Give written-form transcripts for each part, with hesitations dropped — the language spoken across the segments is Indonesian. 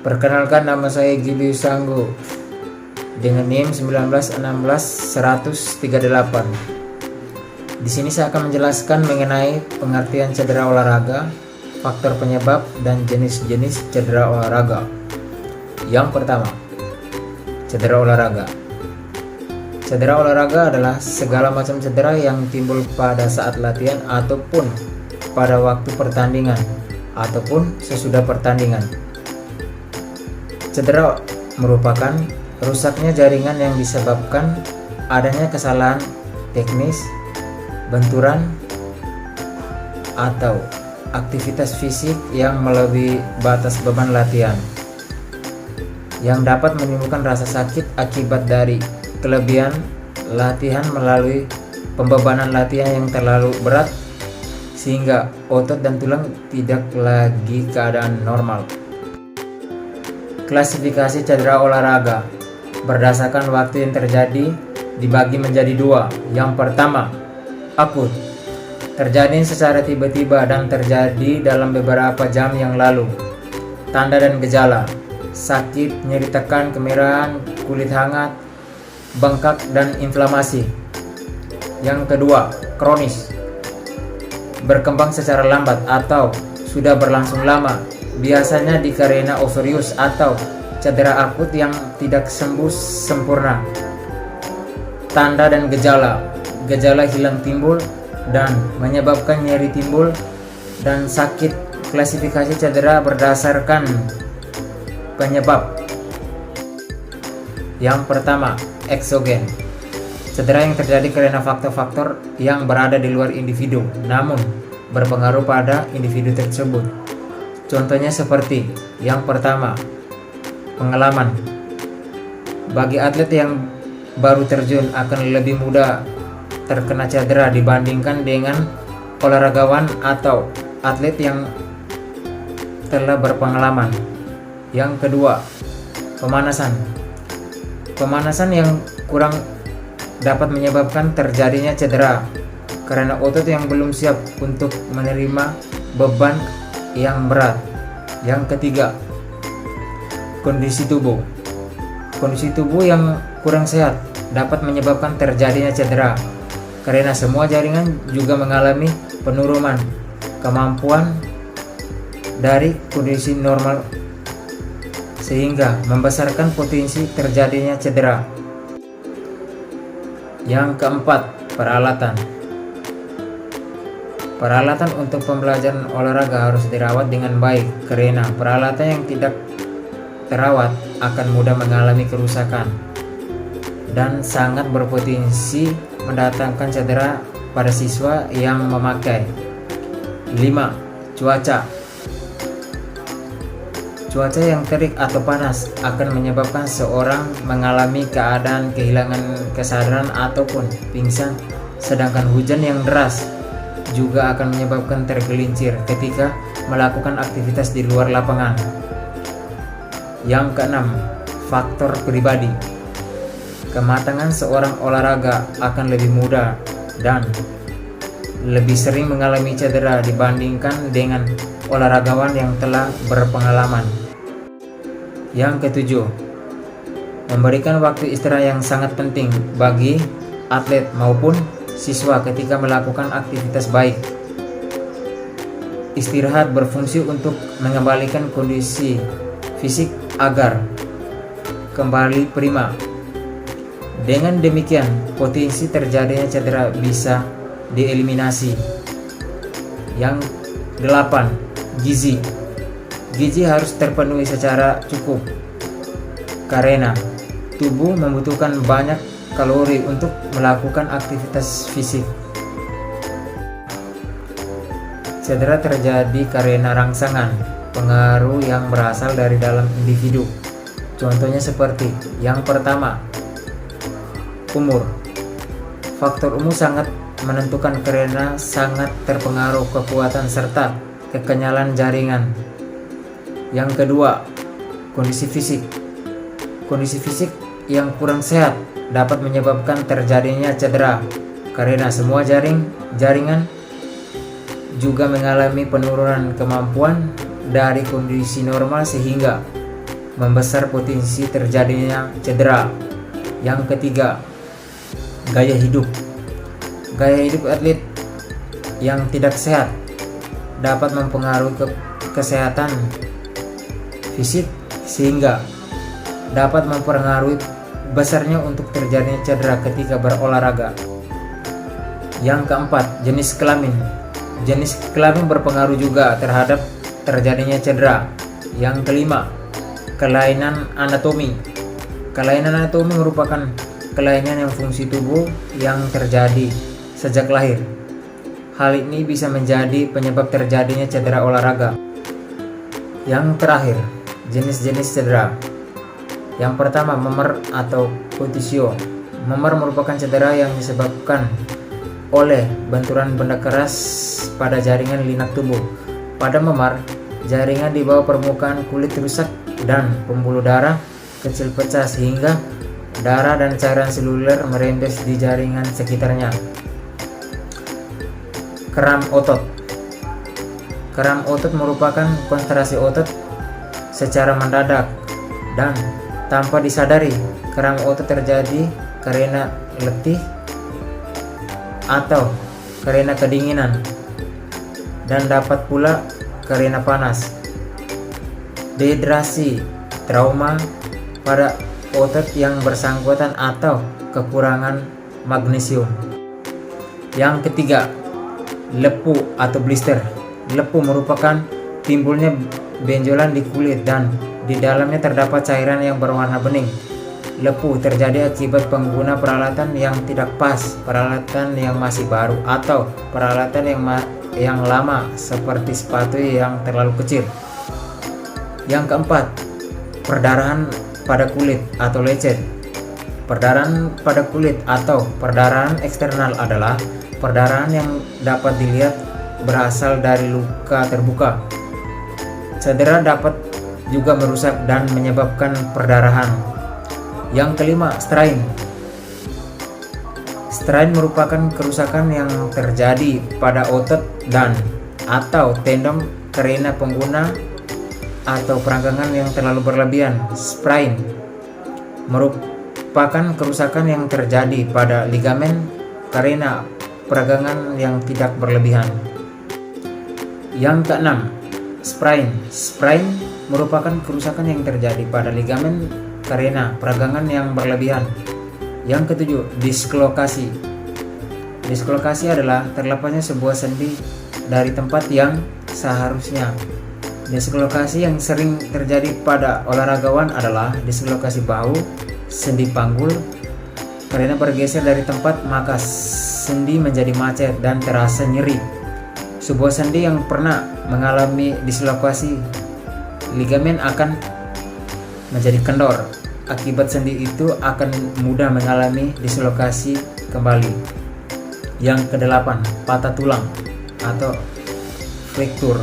Perkenalkan, nama saya Julius Sanggo dengan NIM 1916-138. Di sini saya akan menjelaskan mengenai pengertian cedera olahraga, faktor penyebab, dan jenis-jenis cedera olahraga. Yang pertama, cedera olahraga. Cedera olahraga adalah segala macam cedera yang timbul pada saat latihan ataupun pada waktu pertandingan ataupun sesudah pertandingan. Cedera merupakan rusaknya jaringan yang disebabkan adanya kesalahan teknis, benturan, atau aktivitas fisik yang melebihi batas beban latihan, yang dapat menimbulkan rasa sakit akibat dari kelebihan latihan melalui pembebanan latihan yang terlalu berat sehingga otot dan tulang tidak lagi keadaan normal. Klasifikasi cedera olahraga berdasarkan waktu yang terjadi dibagi menjadi dua. Yang pertama, akut, terjadi secara tiba-tiba dan terjadi dalam beberapa jam yang lalu. Tanda dan gejala: sakit, nyeri tekan, kemerahan, kulit hangat, bengkak, dan inflamasi. Yang kedua, kronis, berkembang secara lambat atau sudah berlangsung lama, biasanya dikarenakan overuse atau cedera akut yang tidak sembuh sempurna. Tanda dan gejala: gejala hilang timbul dan menyebabkan nyeri timbul dan sakit. Klasifikasi cedera berdasarkan penyebab. Yang pertama, eksogen, cedera yang terjadi karena faktor-faktor yang berada di luar individu namun berpengaruh pada individu tersebut. Contohnya seperti yang pertama, pengalaman. Bagi atlet yang baru terjun akan lebih mudah terkena cedera dibandingkan dengan olahragawan atau atlet yang telah berpengalaman. Yang kedua, pemanasan. Pemanasan yang kurang dapat menyebabkan terjadinya cedera karena otot yang belum siap untuk menerima beban yang berat. Yang ketiga, kondisi tubuh. Kondisi tubuh yang kurang sehat dapat menyebabkan terjadinya cedera karena semua jaringan juga mengalami penurunan kemampuan dari kondisi normal sehingga membesarkan potensi terjadinya cedera. Yang keempat, peralatan. Peralatan untuk pembelajaran olahraga harus dirawat dengan baik karena peralatan yang tidak terawat akan mudah mengalami kerusakan dan sangat berpotensi mendatangkan cedera pada siswa yang memakai. 5. Cuaca. Cuaca yang terik atau panas akan menyebabkan seorang mengalami keadaan kehilangan kesadaran ataupun pingsan, sedangkan hujan yang deras juga akan menyebabkan tergelincir ketika melakukan aktivitas di luar lapangan. Yang keenam, faktor pribadi. Kematangan seorang olahraga akan lebih mudah dan lebih sering mengalami cedera dibandingkan dengan olahragawan yang telah berpengalaman. Yang ketujuh, memberikan waktu istirahat yang sangat penting bagi atlet maupun siswa ketika melakukan aktivitas baik. Istirahat berfungsi untuk mengembalikan kondisi fisik agar kembali prima. Dengan demikian, potensi terjadinya cedera bisa dieliminasi. Yang 8, gizi. Gizi harus terpenuhi secara cukup karena tubuh membutuhkan banyak kalori untuk melakukan aktivitas fisik. Cedera terjadi karena rangsangan pengaruh yang berasal dari dalam individu. Contohnya seperti yang pertama, umur. Faktor umur sangat menentukan karena sangat terpengaruh kekuatan serta kekenyalan jaringan. Yang kedua, kondisi fisik. Kondisi fisik yang kurang sehat dapat menyebabkan terjadinya cedera karena semua jaringan juga mengalami penurunan kemampuan dari kondisi normal sehingga membesar potensi terjadinya cedera. Yang ketiga, gaya hidup. Gaya hidup atlet yang tidak sehat dapat mempengaruhi kesehatan fisik sehingga dapat mempengaruhi besarnya untuk terjadinya cedera ketika berolahraga. Yang keempat, jenis kelamin. Jenis kelamin berpengaruh juga terhadap terjadinya cedera. Yang kelima, kelainan anatomi. Kelainan anatomi merupakan kelainan yang fungsi tubuh yang terjadi sejak lahir. Hal ini bisa menjadi penyebab terjadinya cedera olahraga. Yang terakhir, jenis-jenis cedera. Yang pertama, memar atau contusio. Memar merupakan cedera yang disebabkan oleh benturan benda keras pada jaringan linak tubuh. Pada memar, jaringan di bawah permukaan kulit rusak dan pembuluh darah kecil pecah sehingga darah dan cairan seluler merembes di jaringan sekitarnya. Kram otot. Kram otot merupakan kontraksi otot secara mendadak dan tanpa disadari. Kram otot terjadi karena letih atau karena kedinginan dan dapat pula karena panas. Dehidrasi, trauma pada otot yang bersangkutan atau kekurangan magnesium. Yang ketiga, lepu atau blister. Lepu merupakan timbulnya benjolan di kulit dan di dalamnya terdapat cairan yang berwarna bening. Lepu terjadi akibat pengguna peralatan yang tidak pas, peralatan yang masih baru, atau peralatan yang lama seperti sepatu yang terlalu kecil. Yang keempat, perdarahan pada kulit atau lecet. Perdarahan pada kulit atau perdarahan eksternal adalah perdarahan yang dapat dilihat berasal dari luka terbuka. Cedera dapat juga merusak dan menyebabkan perdarahan. Yang kelima, strain. Strain merupakan kerusakan yang terjadi pada otot dan atau tendon karena pengguna atau perangkangan yang terlalu berlebihan. Sprain merupakan kerusakan yang terjadi pada ligamen karena peragangan yang tidak berlebihan. Yang keenam, sprain. Sprain merupakan kerusakan yang terjadi pada ligamen karena peragangan yang berlebihan. Yang ketujuh, dislokasi. Dislokasi adalah terlepasnya sebuah sendi dari tempat yang seharusnya. Dislokasi yang sering terjadi pada olahragawan adalah dislokasi bahu, sendi panggul. Karena bergeser dari tempat, maka sendi menjadi macet dan terasa nyeri. Sebuah sendi yang pernah mengalami dislokasi ligamen akan menjadi kendor. Akibat sendi itu akan mudah mengalami dislokasi kembali. Yang kedelapan, patah tulang atau fraktur.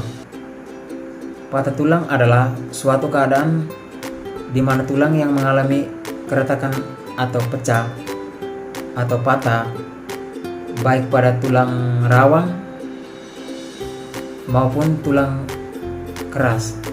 Patah tulang adalah suatu keadaan di mana tulang yang mengalami keretakan atau pecah atau patah, baik pada tulang rawan maupun tulang keras.